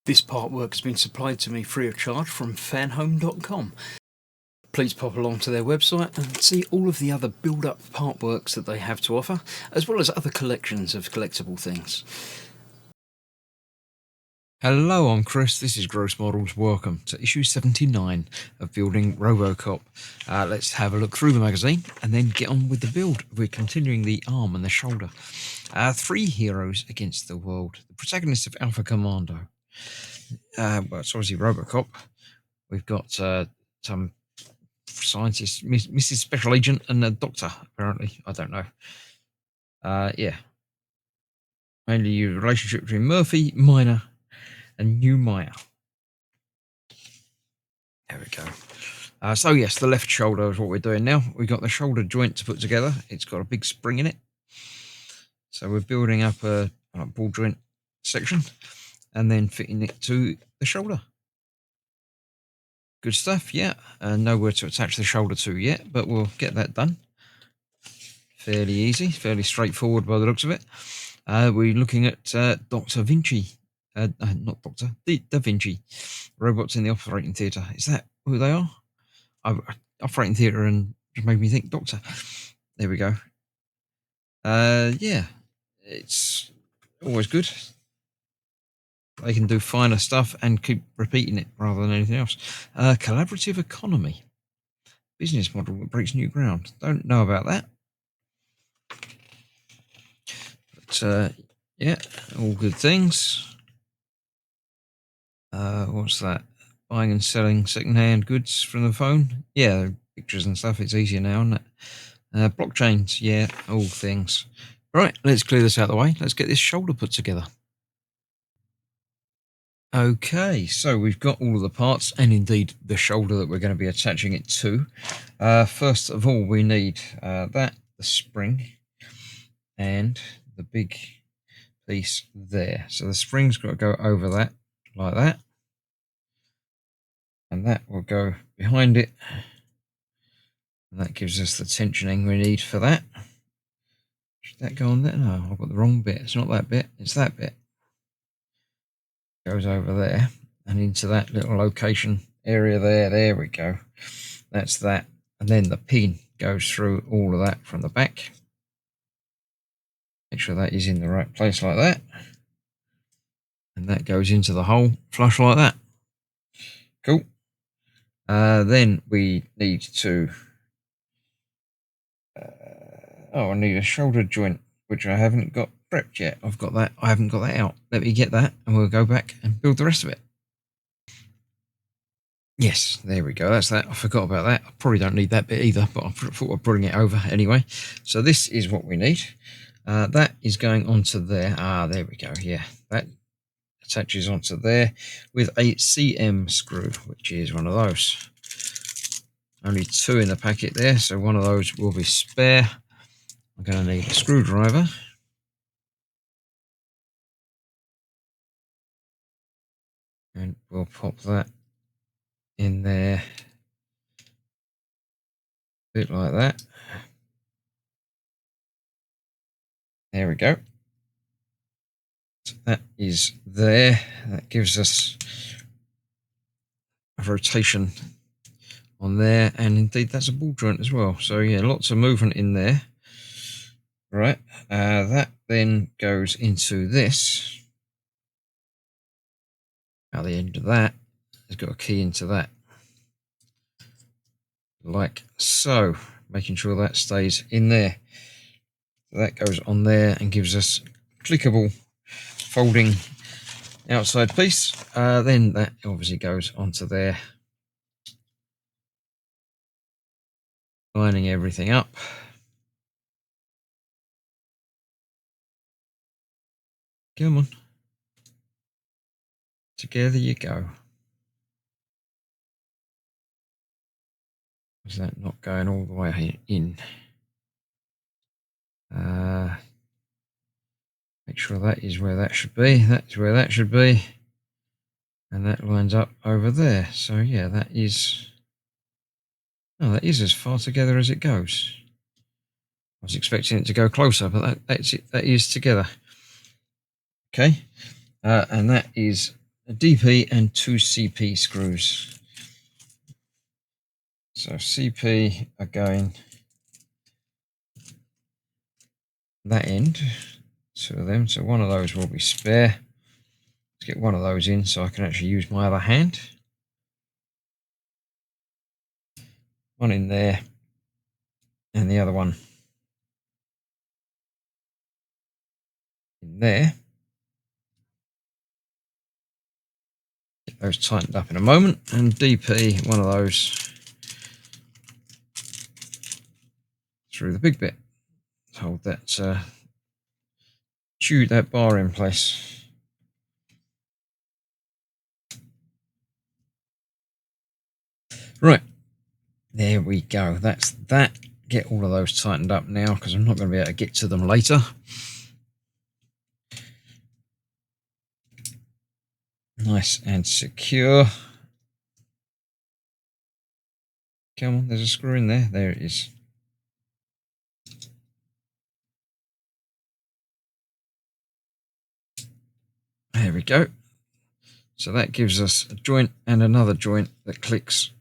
This artwork has been supplied to me free of charge from Fanhome.com. Please pop along to their website and see all of the other build-up artworks that they have to offer, as well as other collections of collectible things. Hello, I'm Chris. This is Gross Models. Welcome to issue 79 of Building Robocop. Let's have a look through the magazine and then get on with the build. We're continuing the arm and the shoulder. 3 heroes against the world. The protagonist of Alpha Commando. Well, it's obviously Robocop. We've got some scientist, Mrs. Special Agent, and a doctor, apparently. I don't know. Yeah. Mainly your relationship between Murphy, Miner, and New Maya. There we go. So yes, the left shoulder is what we're doing now. We've got the shoulder joint to put together. It's got a big spring in it. So we're building up a ball joint section and then fitting it to the shoulder. Good stuff, yeah. Nowhere to attach the shoulder to yet, but we'll get that done. Fairly easy, fairly straightforward by the looks of it. We're looking at Dr. Vinci. Not Doctor, Da Vinci. Robots in the operating theatre. Is that who they are? Operating theatre and just made me think Doctor. There we go. Yeah, it's always good. They can do finer stuff and keep repeating it rather than anything else. Collaborative economy. Business model that breaks new ground. Don't know about that. But, yeah, all good things. What's that? Buying and selling second-hand goods from the phone. Yeah, pictures and stuff. It's easier now, isn't it? Blockchains. Yeah, all things. Right, let's clear this out of the way. Let's get this shoulder put together. Okay, so we've got all of the parts and indeed the shoulder that we're going to be attaching it to. First of all, we need the spring and the big piece there. So the spring's got to go over that like that. And that will go behind it. And that gives us the tensioning we need for that. Should that go on there? No, I've got the wrong bit. It's not that bit, it's that bit. Goes over there and into that little location area there. There we go. That's that. And then the pin goes through all of that from the back. Make sure that is in the right place like that. And that goes into the hole flush like that. Cool. Then we need to... I need a shoulder joint, which I haven't got prepped yet. I've got that. I haven't got that out. Let me get that and we'll go back and build the rest of it. Yes, there we go. That's that. I forgot about that. I probably don't need that bit either, but I thought I'd bring it over anyway. So this is what we need. That is going onto there. There we go. Yeah, that attaches onto there with a CM screw, which is one of those. Only 2 in the packet there, so one of those will be spare. I'm going to need a screwdriver. And we'll pop that in there. A bit like that. There we go. So that is there. That gives us a rotation on there. And indeed, that's a ball joint as well. So yeah, lots of movement in there. Right. That then goes into this. At the end of that, it's got a key into that. Like so. Making sure that stays in there. So that goes on there and gives us clickable folding outside piece. Then that obviously goes onto there. Lining everything up. Come on. Together you go. Is that not going all the way in? Make sure that is where that should be. That's where that should be. And that lines up over there. So yeah, that is... Oh, that is as far together as it goes. I was expecting it to go closer, but that's it. That is together. Okay. And that is a DP and 2 CP screws. So CP are going that end, 2 of them. So one of those will be spare. Let's get one of those in so I can actually use my other hand. One in there, and the other one in there. Get those tightened up in a moment, and DP one of those through the big bit. Hold that, chew that bar in place. Right, there we go. That's that. Get all of those tightened up now because I'm not going to be able to get to them later. Nice and secure. Come on, there's a screw in there. There it is. There we go. So that gives us a joint and another joint that clicks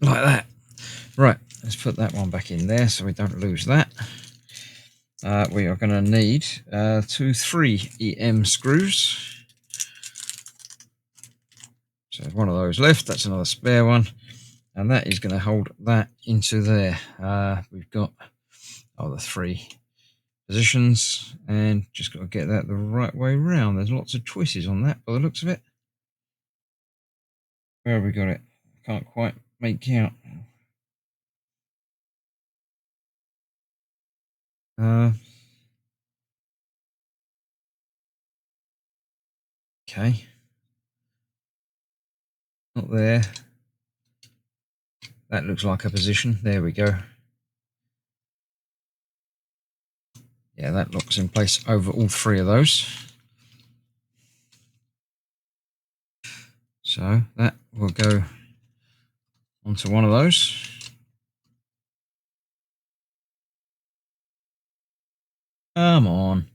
like that. Right, let's put that one back in there so we don't lose that. We are going to need 3 EM screws. So there's one of those left. That's another spare one. And that is going to hold that into there. We've got the 3 positions and just got to get that the right way round. There's lots of choices on that by the looks of it. Where have we got it? Can't quite make out. Okay. Not there. That looks like a position. There we go. Yeah, that locks in place over all 3 of those. So that will go onto one of those. Come on.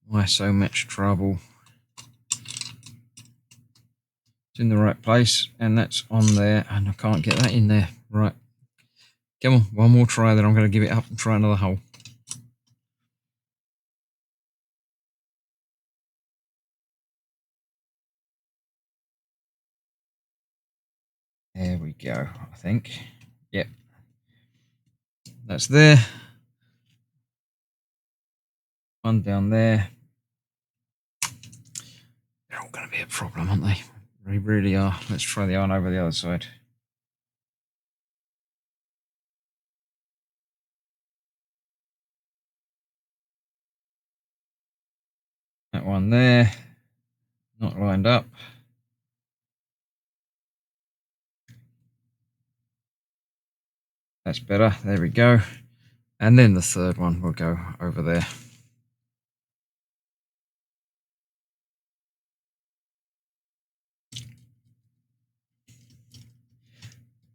Why so much trouble? It's in the right place, and that's on there, and I can't get that in there. Right. Come on, one more try, then I'm going to give it up and try another hole. There we go, I think. Yep. That's there. One down there. They're all going to be a problem, aren't they? They really are. Let's try the iron over the other side. That one there. Not lined up. That's better. There we go. And then the third one will go over there.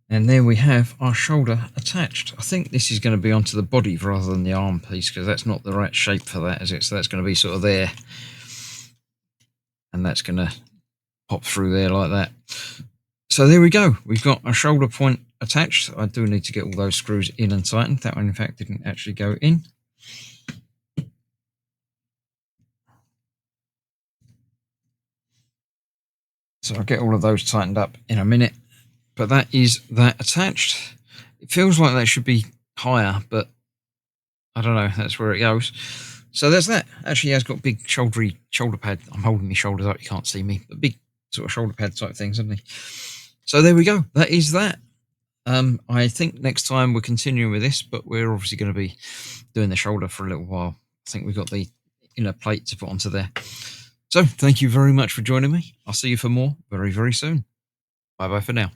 And there we have our shoulder attached. I think this is going to be onto the body rather than the arm piece because that's not the right shape for that, is it? So that's going to be sort of there. And that's going to pop through there like that. So there we go. We've got a shoulder point attached. I do need to get all those screws in and tightened. That one, in fact, didn't actually go in. So I'll get all of those tightened up in a minute. But that is that attached. It feels like that should be higher, but I don't know. That's where it goes. So there's that. Actually, has got big shoulder pad. I'm holding my shoulders up. You can't see me, but big sort of shoulder pad type things, haven't they? So there we go. That is that. I think next time we're continuing with this, but we're obviously going to be doing the shoulder for a little while. I think we've got the inner plate to put onto there. So thank you very much for joining me. I'll see you for more very, very soon. Bye bye for now.